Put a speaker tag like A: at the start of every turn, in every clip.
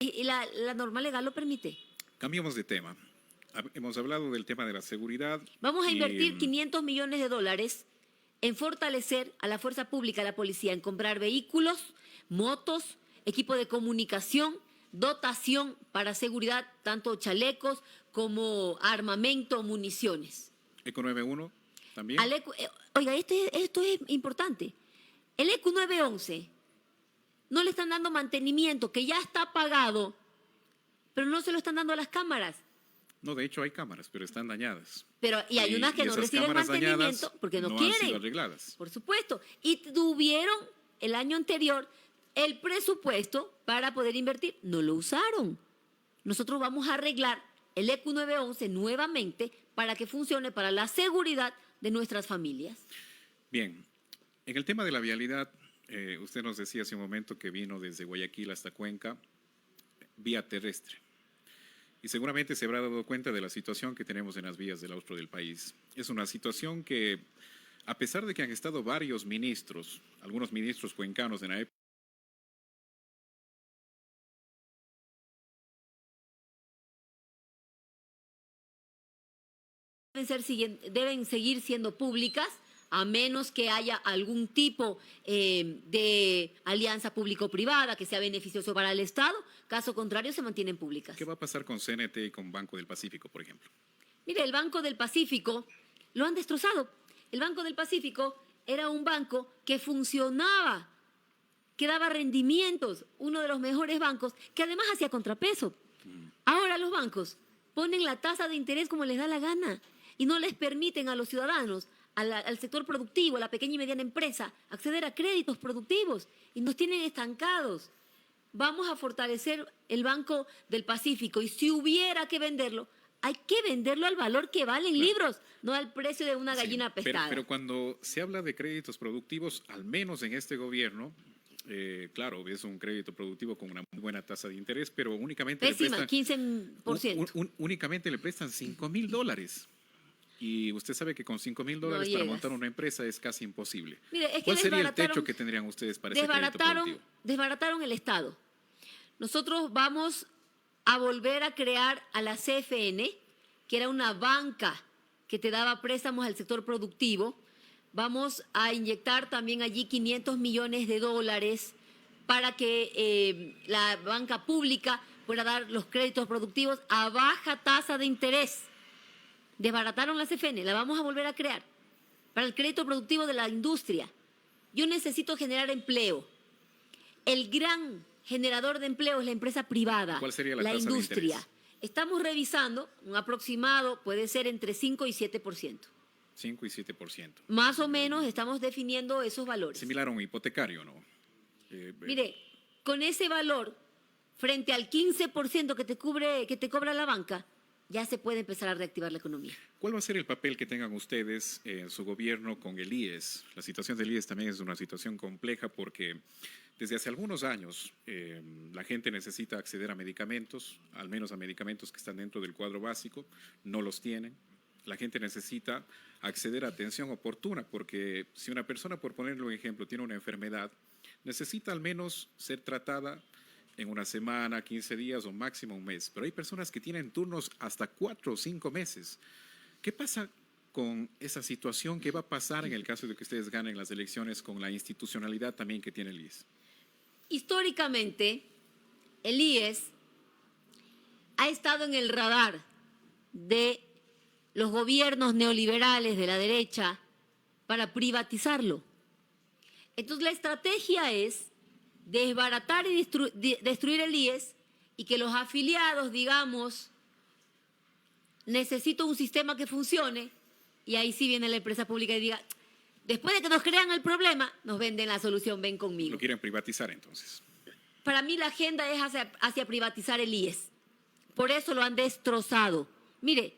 A: Y la norma legal lo permite.
B: Cambiemos de tema. Hemos hablado del tema de la seguridad.
A: Vamos a invertir 500 millones de dólares en fortalecer a la fuerza pública, a la policía, en comprar vehículos, motos, equipo de comunicación, dotación para seguridad, tanto chalecos como armamento, municiones.
B: ECO 91 también.
A: Oiga, esto es importante. El ECO 911 no le están dando mantenimiento, que ya está pagado, pero no se lo están dando a las cámaras.
B: No, de hecho hay cámaras, pero están dañadas.
A: Y hay unas que no reciben mantenimiento porque no quieren.
B: Han sido arregladas.
A: Por supuesto. Y tuvieron el año anterior el presupuesto para poder invertir. No lo usaron. Nosotros vamos a arreglar el ECO 911 nuevamente para que funcione para la seguridad de nuestras familias.
B: Bien. En el tema de la vialidad, usted nos decía hace un momento que vino desde Guayaquil hasta Cuenca vía terrestre. Y seguramente se habrá dado cuenta de la situación que tenemos en las vías del austro del país. Es una situación que, a pesar de que han estado varios ministros, algunos ministros cuencanos en la época,
A: deben seguir siendo públicas, a menos que haya algún tipo de alianza público-privada que sea beneficioso para el Estado. Caso contrario, se mantienen públicas.
B: ¿Qué va a pasar con CNT y con Banco del Pacífico, por ejemplo?
A: Mire, el Banco del Pacífico lo han destrozado. El Banco del Pacífico era un banco que funcionaba, que daba rendimientos, uno de los mejores bancos, que además hacía contrapeso. Ahora los bancos ponen la tasa de interés como les da la gana y no les permiten a los ciudadanos, al sector productivo, a la pequeña y mediana empresa, acceder a créditos productivos y nos tienen estancados. Vamos a fortalecer el Banco del Pacífico y si hubiera que venderlo, hay que venderlo al valor que valen libros, no al precio de una gallina pestada.
B: Pero cuando se habla de créditos productivos, al menos en este gobierno, claro, es un crédito productivo con una muy buena tasa de interés, pero únicamente
A: pésima,
B: le prestan
A: 15%.
B: Únicamente le prestan $5.000. Y usted sabe que con $5.000 para montar una empresa es casi imposible.
A: Mire, es que
B: ¿Cuál sería el techo que tendrían ustedes para ese crédito productivo?
A: Desbarataron el Estado. Nosotros vamos a volver a crear a la CFN, que era una banca que te daba préstamos al sector productivo. Vamos a inyectar también allí 500 millones de dólares para que la banca pública pueda dar los créditos productivos a baja tasa de interés. Desbarataron la CFN, la vamos a volver a crear para el crédito productivo de la industria. Yo necesito generar empleo. El gran generador de empleo es la empresa privada.
B: ¿Cuál sería la
A: tasa industria.
B: De interés?
A: Estamos revisando un aproximado, puede ser entre 5 y 7%.
B: 5 y 7%.
A: Más o menos estamos definiendo esos valores.
B: Similar a un hipotecario, ¿no?
A: Mire, con ese valor, frente al 15% que te cobra la banca, ya se puede empezar a reactivar la economía.
B: ¿Cuál va a ser el papel que tengan ustedes en su gobierno con el IES? La situación del IES también es una situación compleja porque desde hace algunos años la gente necesita acceder a medicamentos, al menos a medicamentos que están dentro del cuadro básico, no los tienen. La gente necesita acceder a atención oportuna porque si una persona, por ponerle un ejemplo, tiene una enfermedad, necesita al menos ser tratada en una semana, 15 días o máximo un mes. Pero hay personas que tienen turnos hasta 4 o 5 meses. ¿Qué pasa con esa situación? ¿Qué va a pasar en el caso de que ustedes ganen las elecciones con la institucionalidad también que tiene el IES?
A: Históricamente, el IES ha estado en el radar de los gobiernos neoliberales de la derecha para privatizarlo. Entonces, la estrategia es desbaratar y destruir el IES y que los afiliados, digamos, necesito un sistema que funcione y ahí sí viene la empresa pública y diga, después de que nos crean el problema, nos venden la solución, ven conmigo.
B: ¿Lo quieren privatizar entonces?
A: Para mí la agenda es hacia privatizar el IES. Por eso lo han destrozado. Mire,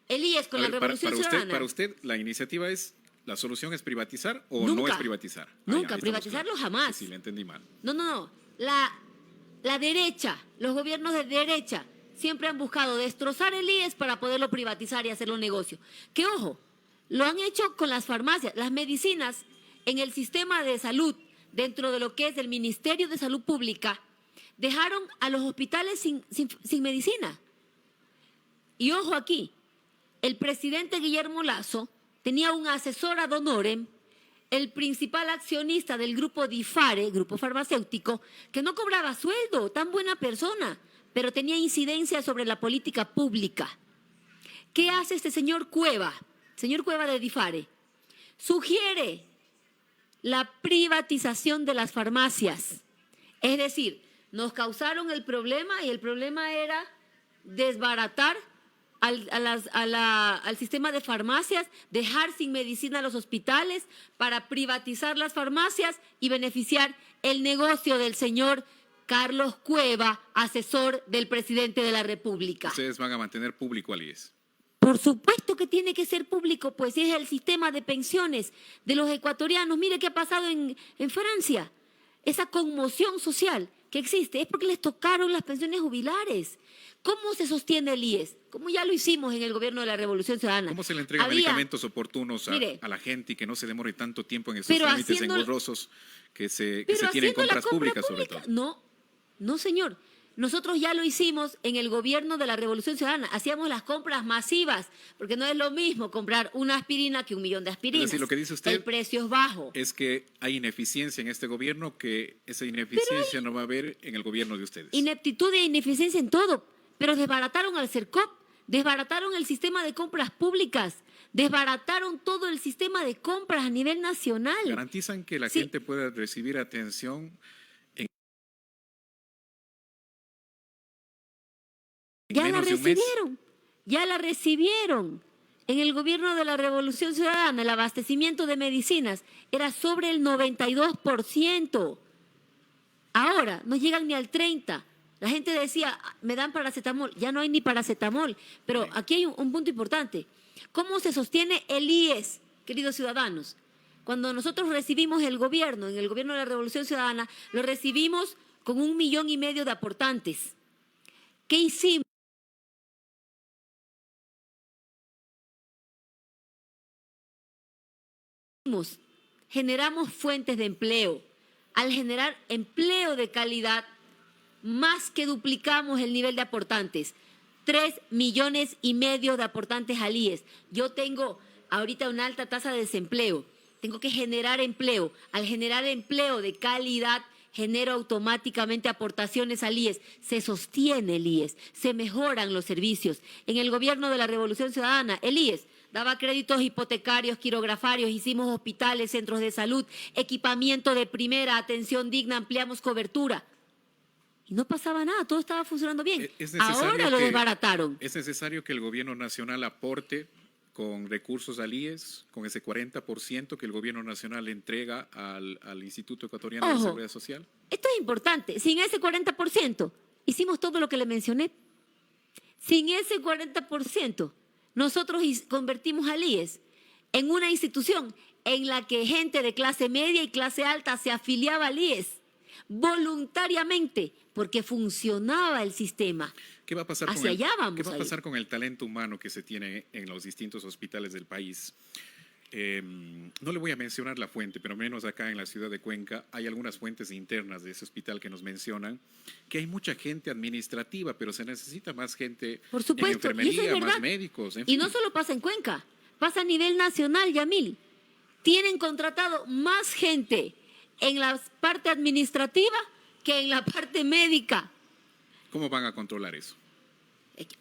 A: el IES con la Revolución Ciudadana.
B: Para usted, la iniciativa es... ¿La solución es privatizar o no es privatizar?
A: Nunca, privatizarlo jamás.
B: Sí, le entendí mal.
A: No. La derecha, los gobiernos de derecha, siempre han buscado destrozar el IES para poderlo privatizar y hacerlo negocio. Que ojo, lo han hecho con las farmacias, las medicinas en el sistema de salud, dentro de lo que es el Ministerio de Salud Pública, dejaron a los hospitales sin medicina. Y ojo aquí, el presidente Guillermo Lasso tenía un asesor ad honorem, el principal accionista del grupo DIFARE, grupo farmacéutico, que no cobraba sueldo, tan buena persona, pero tenía incidencia sobre la política pública. ¿Qué hace este señor Cueva de DIFARE? Sugiere la privatización de las farmacias. Es decir, nos causaron el problema y el problema era desbaratar al sistema de farmacias, dejar sin medicina a los hospitales para privatizar las farmacias y beneficiar el negocio del señor Carlos Cueva, asesor del presidente de la República.
B: ¿Ustedes van a mantener público al IES?
A: Por supuesto que tiene que ser público, pues es el sistema de pensiones de los ecuatorianos. Mire qué ha pasado en Francia. Esa conmoción social que existe es porque les tocaron las pensiones jubilares. ¿Cómo se sostiene el IES? Como ya lo hicimos en el gobierno de la Revolución Ciudadana.
B: ¿Cómo se le entrega medicamentos oportunos a la gente y que no se demore tanto tiempo en esos trámites engorrosos que se tienen en compras públicas sobre todo?
A: No, señor. Nosotros ya lo hicimos en el gobierno de la Revolución Ciudadana. Hacíamos las compras masivas, porque no es lo mismo comprar una aspirina que 1 millón de aspirinas.
B: Es decir, lo que dice usted,
A: el precio es bajo.
B: Es que hay ineficiencia en este gobierno, que esa ineficiencia no va a haber en el gobierno de ustedes.
A: Ineptitud e ineficiencia en todo, pero desbarataron al CERCOP, desbarataron el sistema de compras públicas, desbarataron todo el sistema de compras a nivel nacional.
B: ¿Garantizan que la gente pueda recibir atención
A: Ya la recibieron. En el gobierno de la Revolución Ciudadana, el abastecimiento de medicinas era sobre el 92%. Ahora no llegan ni al 30%. La gente decía, me dan paracetamol. Ya no hay ni paracetamol. Pero aquí hay un punto importante. ¿Cómo se sostiene el IES, queridos ciudadanos? Cuando nosotros recibimos el gobierno, en el gobierno de la Revolución Ciudadana, lo recibimos con 1,5 millones de aportantes. ¿Qué hicimos? Generamos fuentes de empleo. Al generar empleo de calidad, más que duplicamos el nivel de aportantes. 3,5 millones de aportantes al IES. Yo tengo ahorita una alta tasa de desempleo. Tengo que generar empleo. Al generar empleo de calidad, genero automáticamente aportaciones al IES. Se sostiene el IES, se mejoran los servicios. En el gobierno de la Revolución Ciudadana, el IES daba créditos hipotecarios, quirografarios, hicimos hospitales, centros de salud, equipamiento de primera, atención digna, ampliamos cobertura. Y no pasaba nada, todo estaba funcionando bien. Ahora lo desbarataron.
B: ¿Es necesario que el gobierno nacional aporte con recursos al IES, con ese 40% que el gobierno nacional entrega al Instituto Ecuatoriano de Seguridad Social?
A: Esto es importante. Sin ese 40%, hicimos todo lo que le mencioné. Sin ese 40%, nosotros convertimos al IES en una institución en la que gente de clase media y clase alta se afiliaba al IES voluntariamente, porque funcionaba el sistema.
B: ¿Qué va a pasar con el talento humano que se tiene en los distintos hospitales del país? No le voy a mencionar la fuente, pero menos acá en la ciudad de Cuenca hay algunas fuentes internas de ese hospital que nos mencionan que hay mucha gente administrativa, pero se necesita más gente en enfermería, más médicos. En fin.
A: Y no solo pasa en Cuenca, pasa a nivel nacional, Yamil. Tienen contratado más gente en la parte administrativa que en la parte médica.
B: ¿Cómo van a controlar eso?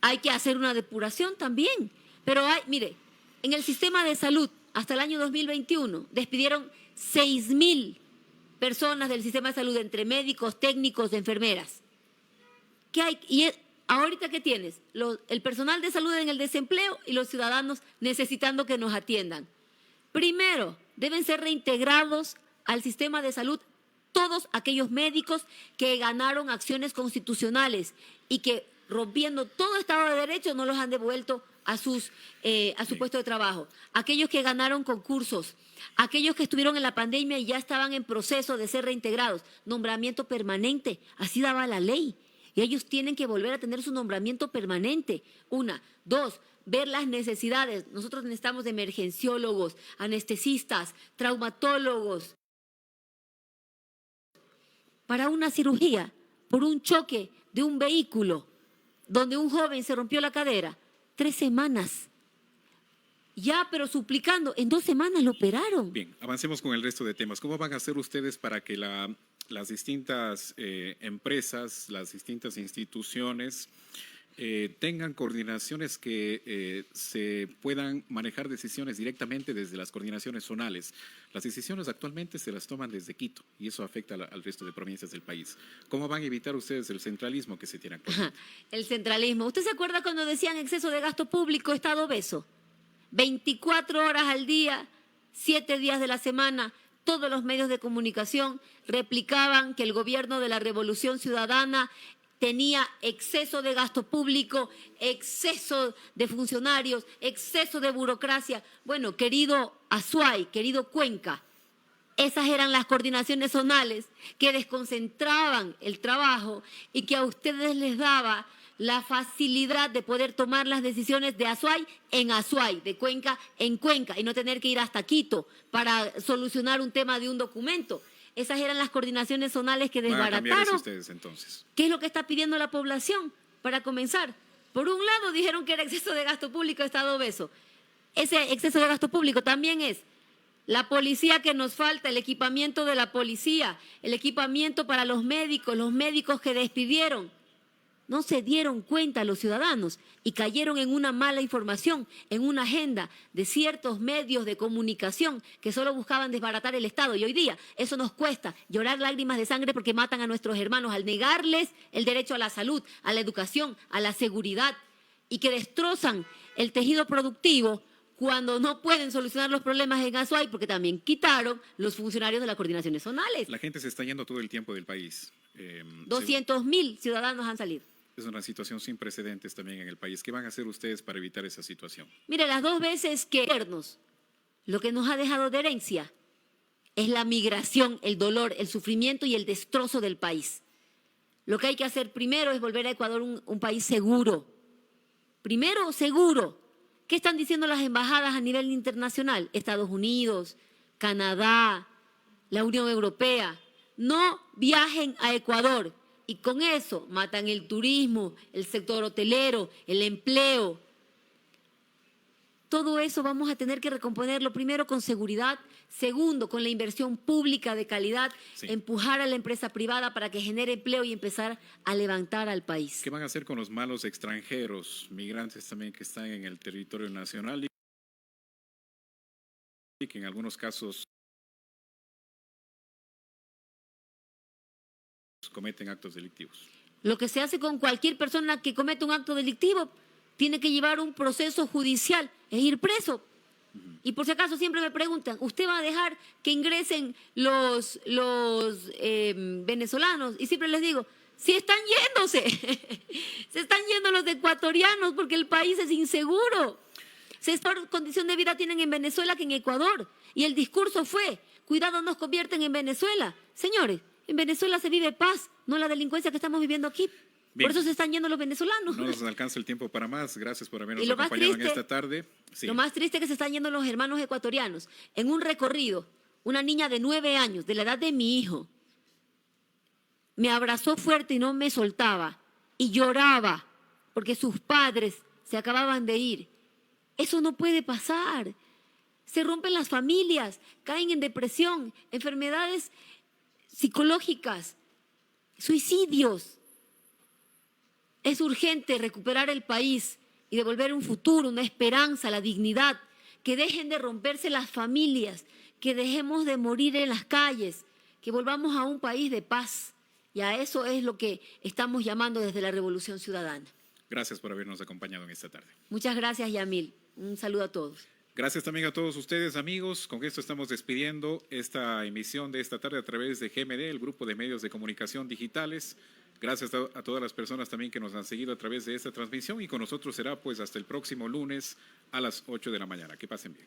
A: Hay que hacer una depuración también. Pero mire, en el sistema de salud, hasta el año 2021, despidieron 6,000 personas del sistema de salud, entre médicos, técnicos, enfermeras. ¿Qué hay? Y ahorita, ¿qué tienes? El personal de salud en el desempleo y los ciudadanos necesitando que nos atiendan. Primero, deben ser reintegrados al sistema de salud todos aquellos médicos que ganaron acciones constitucionales y que, rompiendo todo Estado de Derecho, no los han devuelto a su puesto de trabajo. Aquellos que ganaron concursos, aquellos que estuvieron en la pandemia y ya estaban en proceso de ser reintegrados. Nombramiento permanente, así daba la ley. Y ellos tienen que volver a tener su nombramiento permanente. 1. 2. Ver las necesidades. Nosotros necesitamos de emergenciólogos, anestesistas, traumatólogos. Para una cirugía, por un choque de un vehículo donde un joven se rompió la cadera. 3 semanas. Ya, pero suplicando, en 2 semanas lo operaron.
B: Bien, avancemos con el resto de temas. ¿Cómo van a hacer ustedes para que las distintas empresas, las distintas instituciones tengan coordinaciones que se puedan manejar decisiones directamente desde las coordinaciones zonales? Las decisiones actualmente se las toman desde Quito y eso afecta al resto de provincias del país. ¿Cómo van a evitar ustedes el centralismo que se tiene actualmente?
A: El centralismo. ¿Usted se acuerda cuando decían exceso de gasto público, Estado obeso? 24 horas al día, 7 días de la semana, todos los medios de comunicación replicaban que el gobierno de la Revolución Ciudadana tenía exceso de gasto público, exceso de funcionarios, exceso de burocracia. Bueno, querido Azuay, querido Cuenca, esas eran las coordinaciones zonales que desconcentraban el trabajo y que a ustedes les daba la facilidad de poder tomar las decisiones de Azuay en Azuay, de Cuenca en Cuenca, y no tener que ir hasta Quito para solucionar un tema de un documento. Esas eran las coordinaciones zonales que
B: ¿Van a cambiar eso
A: desbarataron.
B: ustedes entonces?
A: ¿Qué es lo que está pidiendo la población? Para comenzar, por un lado dijeron que era exceso de gasto público, Estado obeso. Ese exceso de gasto público también es la policía que nos falta, el equipamiento de la policía, el equipamiento para los médicos que despidieron. No se dieron cuenta los ciudadanos y cayeron en una mala información, en una agenda de ciertos medios de comunicación que solo buscaban desbaratar el Estado. Y hoy día eso nos cuesta llorar lágrimas de sangre porque matan a nuestros hermanos al negarles el derecho a la salud, a la educación, a la seguridad y que destrozan el tejido productivo cuando no pueden solucionar los problemas en Azuay porque también quitaron los funcionarios de las coordinaciones zonales.
B: La gente se está yendo todo el tiempo del país.
A: 200.000 ciudadanos han salido.
B: Es una situación sin precedentes también en el país. ¿Qué van a hacer ustedes para evitar esa situación?
A: Mire, las 2 veces que lo que nos ha dejado de herencia es la migración, el dolor, el sufrimiento y el destrozo del país. Lo que hay que hacer primero es volver a Ecuador un país seguro. Primero, seguro. ¿Qué están diciendo las embajadas a nivel internacional? Estados Unidos, Canadá, la Unión Europea. No viajen a Ecuador. Y con eso matan el turismo, el sector hotelero, el empleo. Todo eso vamos a tener que recomponerlo primero con seguridad, segundo con la inversión pública de calidad,
B: Sí.
A: empujar a la empresa privada para que genere empleo y empezar a levantar al país.
B: ¿Qué van a hacer con los malos extranjeros, migrantes también que están en el territorio nacional y que en algunos casos cometen actos delictivos?
A: Lo que se hace con cualquier persona que comete un acto delictivo tiene que llevar un proceso judicial e ir preso. Y por si acaso siempre me preguntan, ¿usted va a dejar que ingresen los venezolanos? Y siempre les digo, si están yéndose, se están yendo los ecuatorianos porque el país es inseguro. Mejor condición de vida tienen en Venezuela que en Ecuador. Y el discurso fue, cuidado, nos convierten en Venezuela. Señores, en Venezuela se vive paz, no la delincuencia que estamos viviendo aquí.
B: Bien.
A: Por eso se están yendo los venezolanos.
B: No nos alcanza el tiempo para más. Gracias por habernos
A: Y lo más
B: acompañado en
A: triste-
B: esta tarde. Sí.
A: Lo más triste es que se están yendo los hermanos ecuatorianos. En un recorrido, una niña de 9 años, de la edad de mi hijo, me abrazó fuerte y no me soltaba. Y lloraba porque sus padres se acababan de ir. Eso no puede pasar. Se rompen las familias, caen en depresión, enfermedades psicológicas, suicidios. Es urgente recuperar el país y devolver un futuro, una esperanza, la dignidad, que dejen de romperse las familias, que dejemos de morir en las calles, que volvamos a un país de paz. Y a eso es lo que estamos llamando desde la Revolución Ciudadana.
B: Gracias por habernos acompañado en esta tarde.
A: Muchas gracias, Yamil. Un saludo a todos.
B: Gracias también a todos ustedes, amigos. Con esto estamos despidiendo esta emisión de esta tarde a través de GMD, el grupo de medios de comunicación digitales. Gracias a todas las personas también que nos han seguido a través de esta transmisión y con nosotros será pues hasta el próximo lunes a las 8 de la mañana. Que pasen bien.